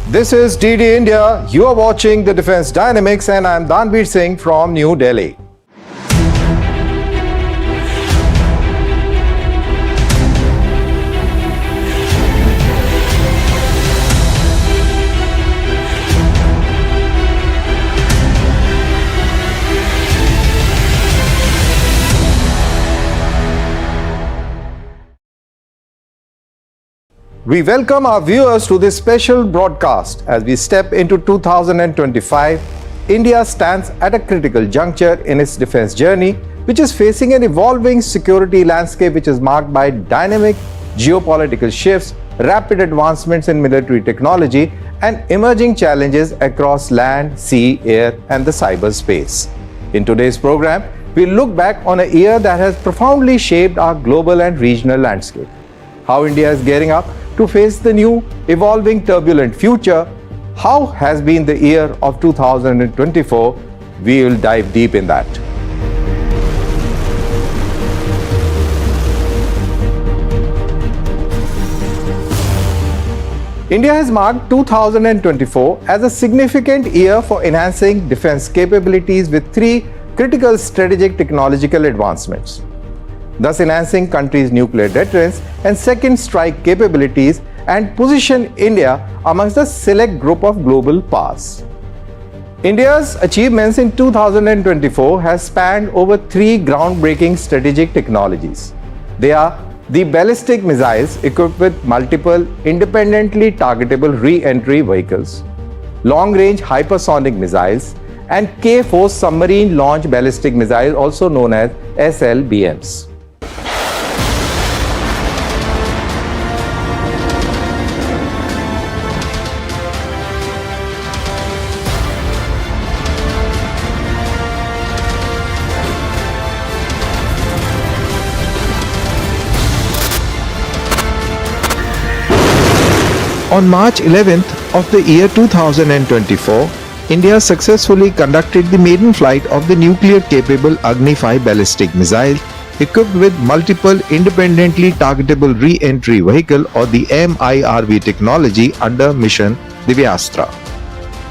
This is DD India. You are watching the Defense Dynamics and I am Danveer Singh from New Delhi. We welcome our viewers to this special broadcast. As we step into 2025, India stands at a critical juncture in its defense journey, which is facing an evolving security landscape which is marked by dynamic geopolitical shifts, rapid advancements in military technology, and emerging challenges across land, sea, air, and the cyberspace. In today's program, we look back on a year that has profoundly shaped our global and regional landscape. How India is gearing up to face the new, evolving, turbulent future. How has been the year of 2024? We will dive deep in that. India has marked 2024 as a significant year for enhancing defense capabilities with three critical strategic technological advancements, thus enhancing country's nuclear deterrence and second strike capabilities and position India amongst a select group of global powers. India's achievements in 2024 has spanned over three groundbreaking strategic technologies. They are the ballistic missiles equipped with multiple independently targetable re-entry vehicles, long-range hypersonic missiles, and K-4 submarine launched ballistic missiles, also known as SLBMs. On March 11th of the year 2024, India successfully conducted the maiden flight of the nuclear-capable Agni-5 ballistic missile equipped with multiple independently targetable re-entry vehicle or the MIRV technology under mission Divyastra.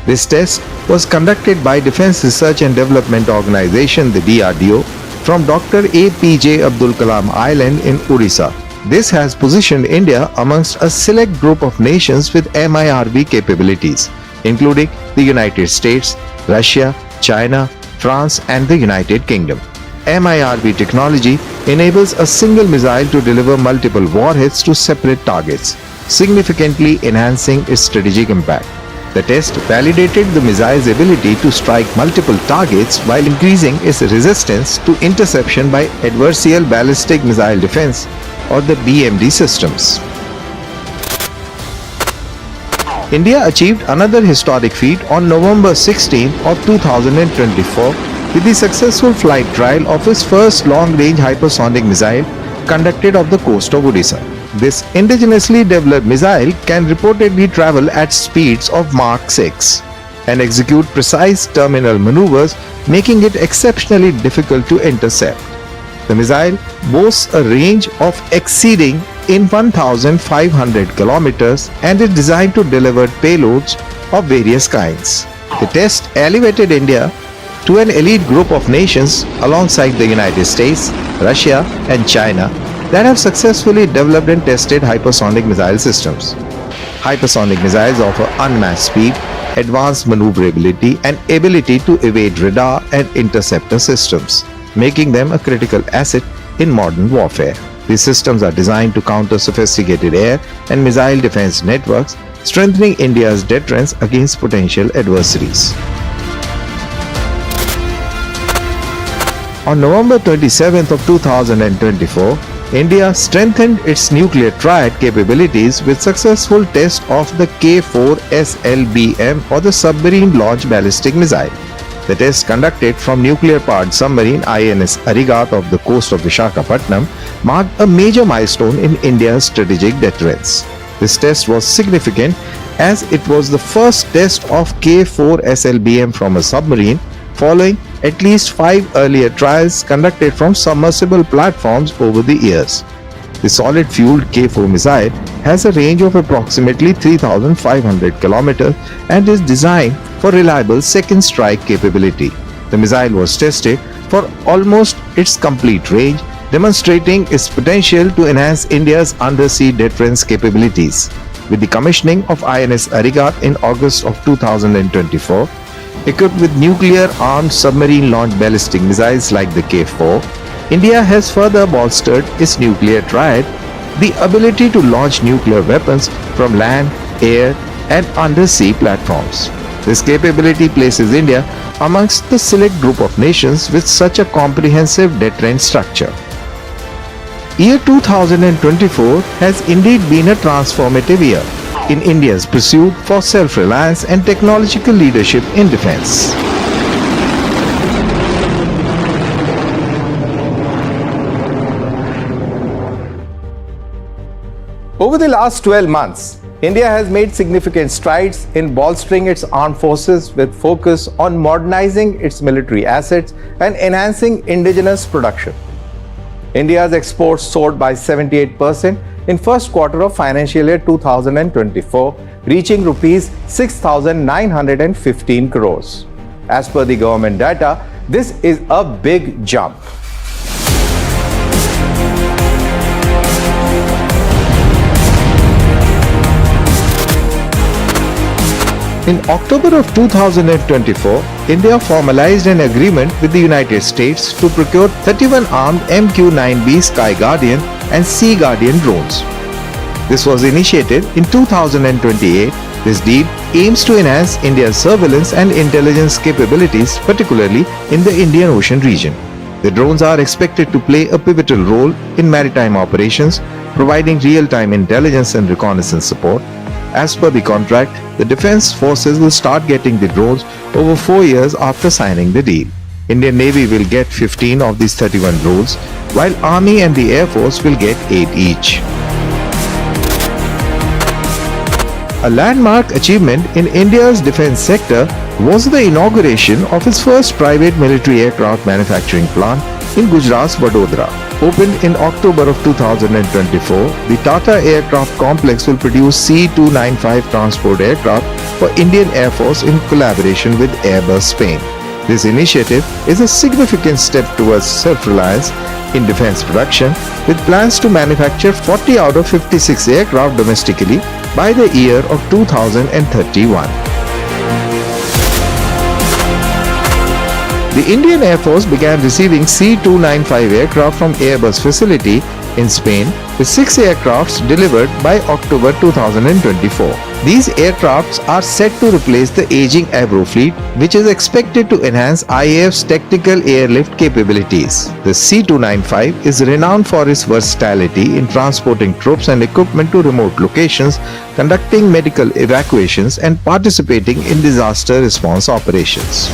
This test was conducted by Defense Research and Development Organization, the DRDO, from Dr. APJ Abdul Kalam Island in Odisha. This has positioned India amongst a select group of nations with MIRV capabilities, including the United States, Russia, China, France, and the United Kingdom. MIRV technology enables a single missile to deliver multiple warheads to separate targets, significantly enhancing its strategic impact. The test validated the missile's ability to strike multiple targets while increasing its resistance to interception by adversarial ballistic missile defense or the BMD systems. India achieved another historic feat on November 16 of 2024 with the successful flight trial of its first long-range hypersonic missile conducted off the coast of Odisha. This indigenously developed missile can reportedly travel at speeds of Mach 6 and execute precise terminal maneuvers, making it exceptionally difficult to intercept. The missile boasts a range of exceeding in 1,500 kilometers and is designed to deliver payloads of various kinds. The test elevated India to an elite group of nations alongside the United States, Russia, and China that have successfully developed and tested hypersonic missile systems. Hypersonic missiles offer unmatched speed, advanced maneuverability, and ability to evade radar and interceptor systems, making them a critical asset in modern warfare. These systems are designed to counter sophisticated air and missile defense networks, strengthening India's deterrence against potential adversaries. On November 27th of 2024, India strengthened its nuclear triad capabilities with successful test of the K-4 SLBM or the submarine launched ballistic missile. The test conducted from nuclear-powered submarine INS Arigat off the coast of Visakhapatnam marked a major milestone in India's strategic deterrence. This test was significant as it was the first test of K-4 SLBM from a submarine following at least 5 earlier trials conducted from submersible platforms over the years. The solid-fueled K-4 missile has a range of approximately 3,500 kilometers and is designed for reliable second strike capability. The missile was tested for almost its complete range, demonstrating its potential to enhance India's undersea defense capabilities. With the commissioning of INS Arigat in August of 2024, equipped with nuclear-armed submarine-launched ballistic missiles like the K-4, India has further bolstered its nuclear triad, the ability to launch nuclear weapons from land, air, and undersea platforms. This capability places India amongst the select group of nations with such a comprehensive deterrent structure. Year 2024 has indeed been a transformative year in India's pursuit for self-reliance and technological leadership in defense. Over the last 12 months, India has made significant strides in bolstering its armed forces with focus on modernizing its military assets and enhancing indigenous production. India's exports soared by 78% in first quarter of financial year 2024, reaching rupees 6,915 crores. As per the government data, this is a big jump. In October of 2024, India formalized an agreement with the United States to procure 31 armed MQ-9B Sky Guardian and Sea Guardian drones. This was initiated in 2028. This deal aims to enhance India's surveillance and intelligence capabilities, particularly in the Indian Ocean region. The drones are expected to play a pivotal role in maritime operations, providing real-time intelligence and reconnaissance support. As per the contract, the defense forces will start getting the drones over 4 years after signing the deal. Indian Navy will get 15 of these 31 drones, while Army and the Air Force will get 8 each. A landmark achievement in India's defense sector was the inauguration of its first private military aircraft manufacturing plant in Gujarat's Vadodara. Opened in October of 2024, the Tata Aircraft Complex will produce C-295 transport aircraft for Indian Air Force in collaboration with Airbus Spain. This initiative is a significant step towards self-reliance in defense production, with plans to manufacture 40 out of 56 aircraft domestically by the year of 2031. The Indian Air Force began receiving C-295 aircraft from Airbus facility in Spain, with 6 aircrafts delivered by October 2024. These aircrafts are set to replace the aging Avro fleet, which is expected to enhance IAF's technical airlift capabilities. The C-295 is renowned for its versatility in transporting troops and equipment to remote locations, conducting medical evacuations, and participating in disaster response operations.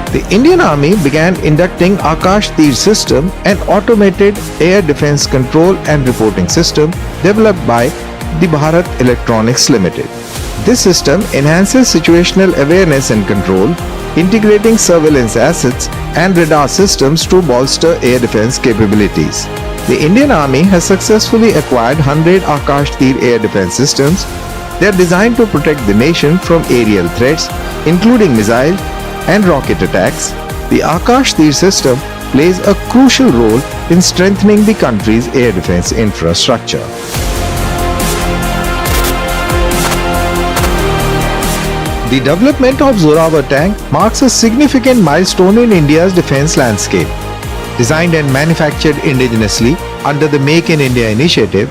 The Indian Army began inducting Akash Tir system, an automated air defense control and reporting system developed by the Bharat Electronics Limited. This system enhances situational awareness and control, integrating surveillance assets and radar systems to bolster air defense capabilities. The Indian Army has successfully acquired 100 Akash Tir air defense systems. They are designed to protect the nation from aerial threats, including missile and rocket attacks. The Akash Tir system plays a crucial role in strengthening the country's air defense infrastructure. The development of Zorawar Tank marks a significant milestone in India's defense landscape. Designed and manufactured indigenously under the Make in India initiative,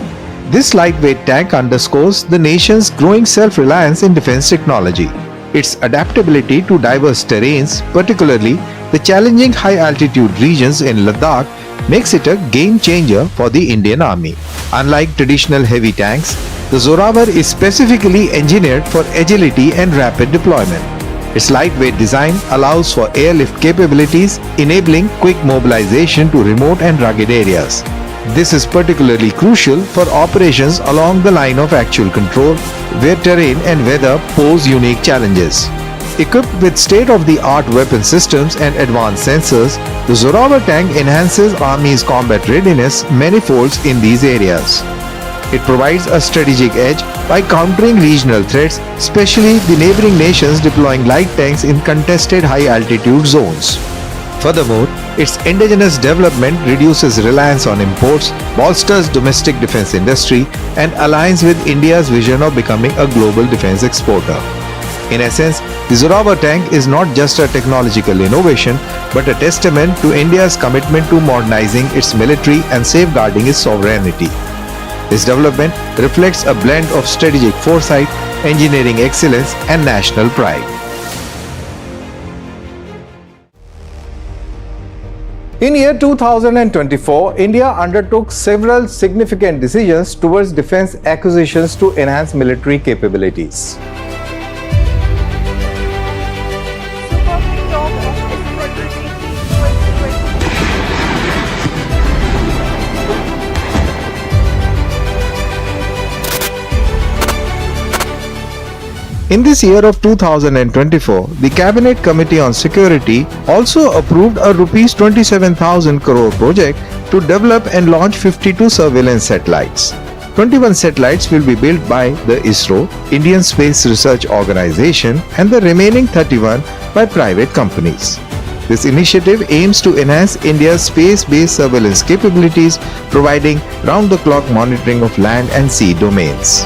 this lightweight tank underscores the nation's growing self-reliance in defense technology. Its adaptability to diverse terrains, particularly the challenging high-altitude regions in Ladakh, makes it a game-changer for the Indian Army. Unlike traditional heavy tanks, the Zorawar is specifically engineered for agility and rapid deployment. Its lightweight design allows for airlift capabilities, enabling quick mobilization to remote and rugged areas. This is particularly crucial for operations along the line of actual control, where terrain and weather pose unique challenges. Equipped with state-of-the-art weapon systems and advanced sensors, the Zorawar Tank enhances Army's combat readiness manifolds in these areas. It provides a strategic edge by countering regional threats, especially the neighboring nations deploying light tanks in contested high-altitude zones. Furthermore, its indigenous development reduces reliance on imports, bolsters domestic defense industry, and aligns with India's vision of becoming a global defense exporter. In essence, the Zorawar Tank is not just a technological innovation, but a testament to India's commitment to modernizing its military and safeguarding its sovereignty. This development reflects a blend of strategic foresight, engineering excellence, and national pride. In year 2024, India undertook several significant decisions towards defense acquisitions to enhance military capabilities. In this year of 2024, the Cabinet Committee on Security also approved a Rs 27,000 crore project to develop and launch 52 surveillance satellites. 21 satellites will be built by the ISRO, Indian Space Research Organization, and the remaining 31 by private companies. This initiative aims to enhance India's space-based surveillance capabilities, providing round-the-clock monitoring of land and sea domains.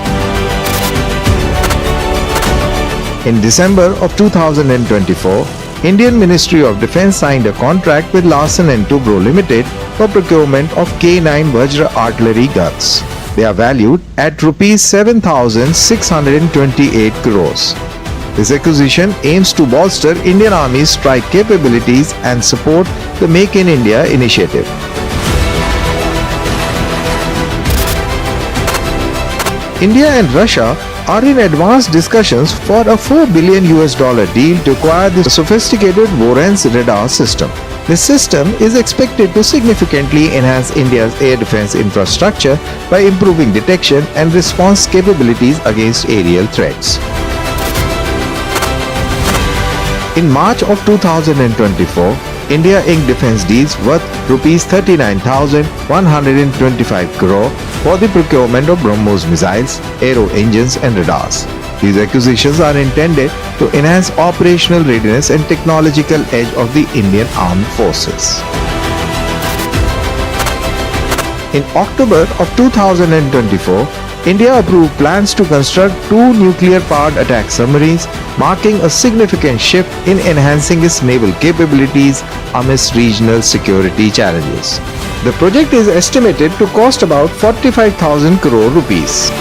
In December of 2024, Indian Ministry of Defence signed a contract with Larsen & Toubro Limited for procurement of K9 Vajra artillery guns. They are valued at Rs 7,628 crores. This acquisition aims to bolster Indian Army's strike capabilities and support the Make in India initiative. India and Russia are in advanced discussions for a $4 billion deal to acquire the sophisticated Voronezh radar system. This system is expected to significantly enhance India's air defense infrastructure by improving detection and response capabilities against aerial threats. In March of 2024, India inked defense deals worth Rs 39,125 crore for the procurement of BrahMos missiles, aero engines and radars. These acquisitions are intended to enhance operational readiness and technological edge of the Indian Armed Forces. In October of 2024, India approved plans to construct 2 nuclear-powered attack submarines, marking a significant shift in enhancing its naval capabilities amidst regional security challenges. The project is estimated to cost about 45,000 crore rupees.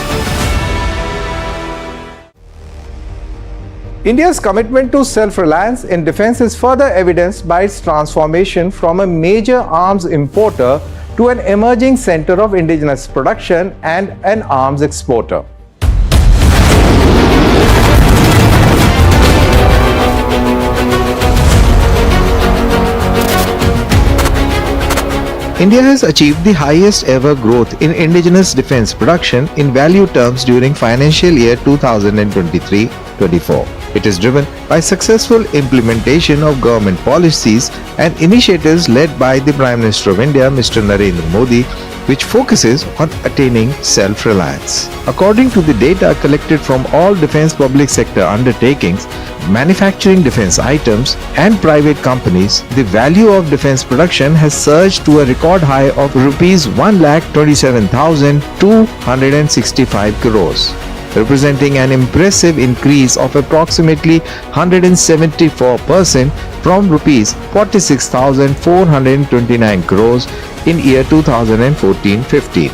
India's commitment to self-reliance in defense is further evidenced by its transformation from a major arms importer to an emerging center of indigenous production and an arms exporter. India has achieved the highest ever growth in indigenous defense production in value terms during financial year 2023-24. It is driven by successful implementation of government policies and initiatives led by the Prime Minister of India, Mr. Narendra Modi, which focuses on attaining self-reliance. According to the data collected from all defense public sector undertakings, manufacturing defense items and private companies, the value of defense production has surged to a record high of Rs 1,27,265 crores, representing an impressive increase of approximately 174% from Rs 46,429 crores in year 2014-15.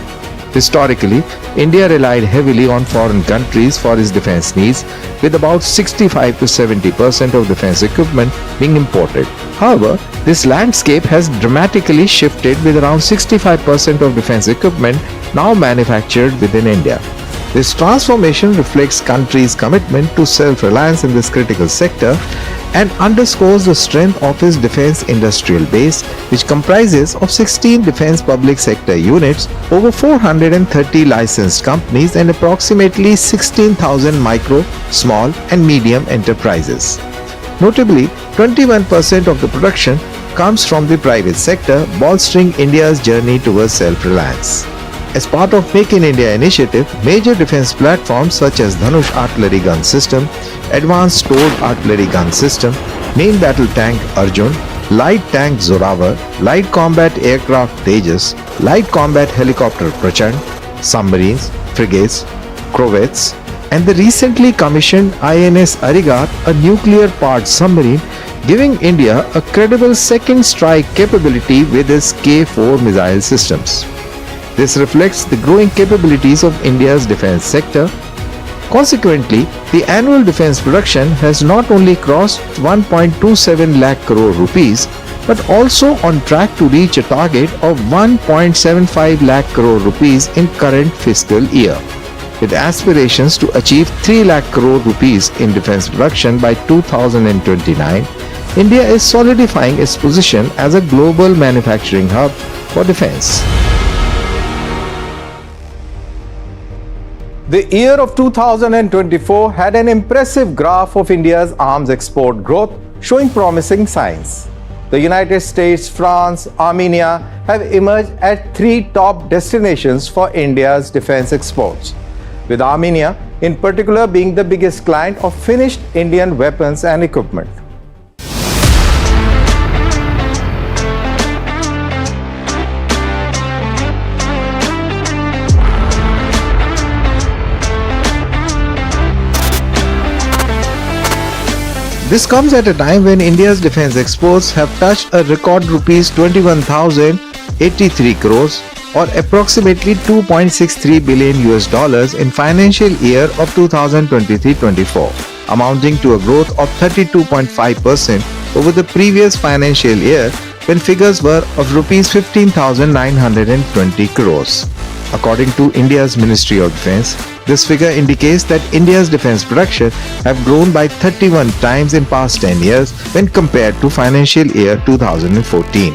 Historically, India relied heavily on foreign countries for its defense needs, with about 65 to 70% of defense equipment being imported. However, this landscape has dramatically shifted, with around 65% of defense equipment now manufactured within India. This transformation reflects country's commitment to self-reliance in this critical sector and underscores the strength of its defense industrial base, which comprises of 16 defense public sector units, over 430 licensed companies and approximately 16,000 micro, small and medium enterprises. Notably, 21% of the production comes from the private sector, bolstering India's journey towards self-reliance. As part of Make in India initiative, major defense platforms such as Dhanush artillery gun system, advanced towed artillery gun system, main battle tank Arjun, light tank Zorawar, light combat aircraft Tejas, light combat helicopter Prachand, submarines, frigates, corvettes, and the recently commissioned INS Arigat, a nuclear-powered submarine, giving India a credible second strike capability with its K-4 missile systems. This reflects the growing capabilities of India's defense sector. Consequently, the annual defense production has not only crossed 1.27 lakh crore rupees, but also on track to reach a target of 1.75 lakh crore rupees in current fiscal year. With aspirations to achieve 3 lakh crore rupees in defense production by 2029, India is solidifying its position as a global manufacturing hub for defense. The year of 2024 had an impressive graph of India's arms export growth, showing promising signs. The United States, France, Armenia have emerged as three top destinations for India's defense exports, with Armenia in particular being the biggest client of finished Indian weapons and equipment. This comes at a time when India's defense exports have touched a record rupees 21,083 crores or approximately 2.63 billion US dollars in financial year of 2023-24, amounting to a growth of 32.5% over the previous financial year when figures were of rupees 15,920 crores. According to India's Ministry of Defence, this figure indicates that India's defence production have grown by 31 times in past 10 years when compared to financial year 2014.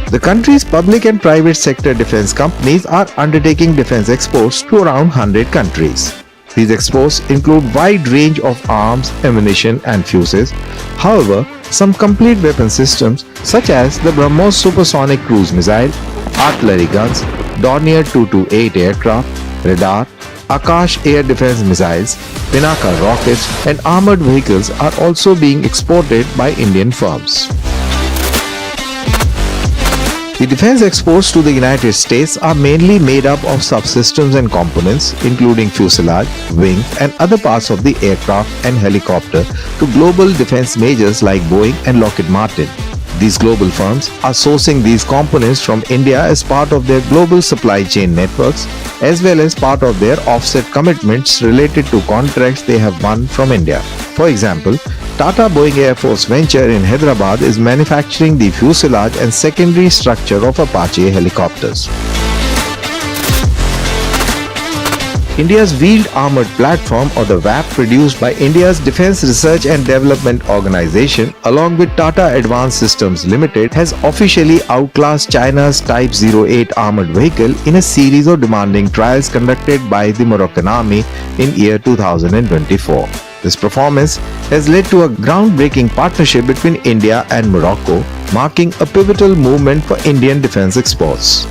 The country's public and private sector defence companies are undertaking defence exports to around 100 countries. These exports include wide range of arms, ammunition and fuses. However, some complete weapon systems such as the BrahMos supersonic cruise missile, artillery guns, Dornier 228 aircraft, radar, Akash air defense missiles, Pinaka rockets and armored vehicles are also being exported by Indian firms. The defense exports to the United States are mainly made up of subsystems and components, including fuselage, wing, and other parts of the aircraft and helicopter to global defense majors like Boeing and Lockheed Martin. These global firms are sourcing these components from India as part of their global supply chain networks, as well as part of their offset commitments related to contracts they have won from India. For example, Tata Boeing Air Force Venture in Hyderabad is manufacturing the fuselage and secondary structure of Apache helicopters. India's Wheeled Armored Platform or the WAP produced by India's Defence Research and Development Organization along with Tata Advanced Systems Limited has officially outclassed China's Type 08 armoured vehicle in a series of demanding trials conducted by the Moroccan Army in year 2024. This performance has led to a groundbreaking partnership between India and Morocco, marking a pivotal movement for Indian defence exports.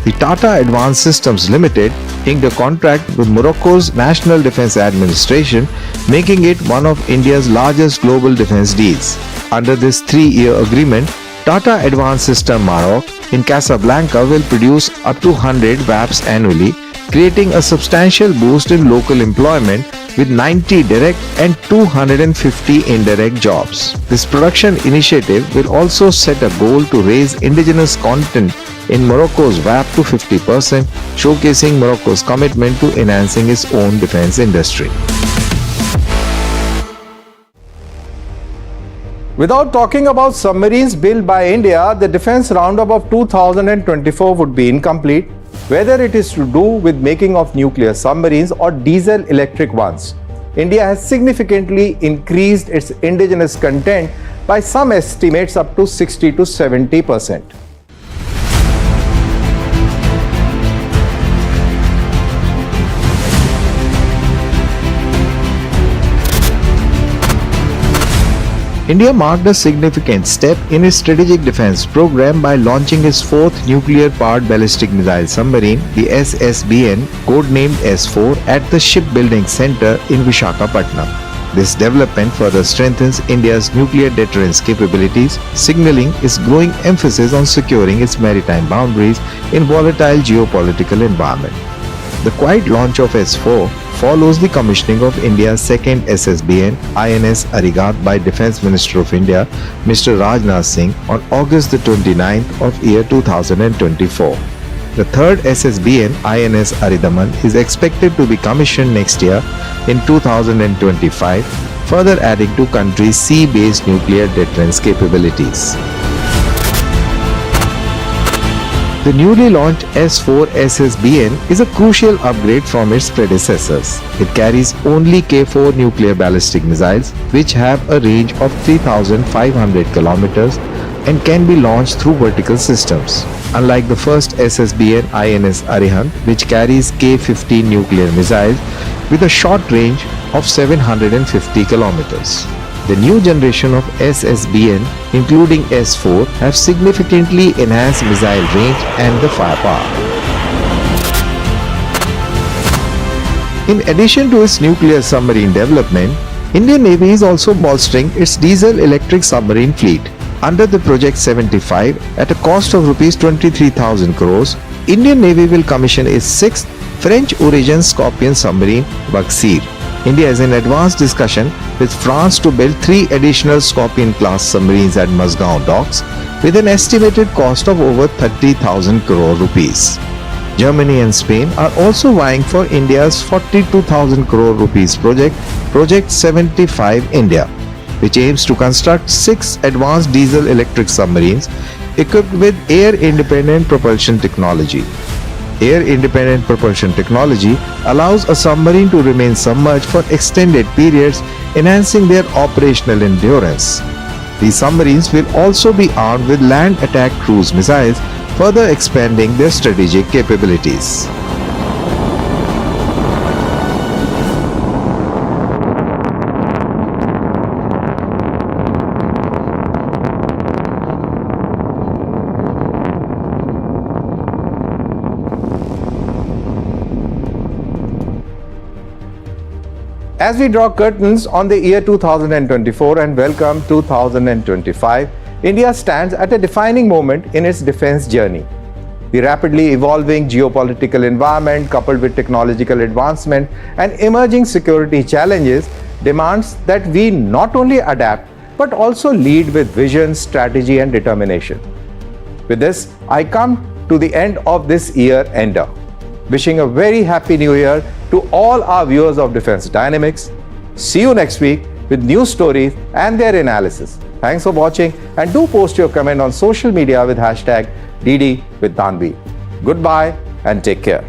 The Tata Advanced Systems Limited inked a contract with Morocco's National Defence Administration, making it one of India's largest global defence deals. Under this 3-year agreement, Tata Advanced System Maroc in Casablanca will produce up to 100 WAPs annually, creating a substantial boost in local employment with 90 direct and 250 indirect jobs. This production initiative will also set a goal to raise indigenous content in Morocco's WAP to 50%, showcasing Morocco's commitment to enhancing its own defense industry. Without talking about submarines built by India, the defense roundup of 2024 would be incomplete, whether it is to do with making of nuclear submarines or diesel-electric ones. India has significantly increased its indigenous content by some estimates up to 60 to 70%. India marked a significant step in its strategic defense program by launching its fourth nuclear-powered ballistic missile submarine, the SSBN, codenamed S-4, at the Shipbuilding Center in Visakhapatnam. This development further strengthens India's nuclear deterrence capabilities, signaling its growing emphasis on securing its maritime boundaries in volatile geopolitical environment. The quiet launch of S-4 follows the commissioning of India's second SSBN, INS Arigat, by Defence Minister of India, Mr. Rajnath Singh, on August the 29th of year 2024. The third SSBN, INS Aridaman, is expected to be commissioned next year in 2025, further adding to country's sea-based nuclear deterrence capabilities. The newly launched S-4 SSBN is a crucial upgrade from its predecessors. It carries only K-4 nuclear ballistic missiles, which have a range of 3,500 kilometers and can be launched through vertical systems. Unlike the first SSBN INS Arihant, which carries K-15 nuclear missiles with a short range of 750 kilometers. The new generation of SSBN, including S-4, have significantly enhanced missile range and the firepower. In addition to its nuclear submarine development, Indian Navy is also bolstering its diesel-electric submarine fleet. Under the Project 75, at a cost of Rs 23,000 crores, Indian Navy will commission its sixth French-origin Scorpion submarine, Bugsir. India is in advanced discussion with France to build 3 additional Scorpion-class submarines at Mazgaon docks with an estimated cost of over 30,000 crore rupees. Germany and Spain are also vying for India's 42,000 crore rupees project, Project 75 India, which aims to construct 6 advanced diesel-electric submarines equipped with air-independent propulsion technology. Air-independent propulsion technology allows a submarine to remain submerged for extended periods, enhancing their operational endurance. These submarines will also be armed with land attack cruise missiles, further expanding their strategic capabilities. As we draw curtains on the year 2024 and welcome 2025, India stands at a defining moment in its defense journey. The rapidly evolving geopolitical environment, coupled with technological advancement and emerging security challenges, demands that we not only adapt but also lead with vision, strategy, and determination. With this, I come to the end of this year-ender. Wishing a very happy new year to all our viewers of Defense Dynamics. See you next week with new stories and their analysis. Thanks for watching, and do post your comment on social media with hashtag DD with Tanvi. Goodbye and take care.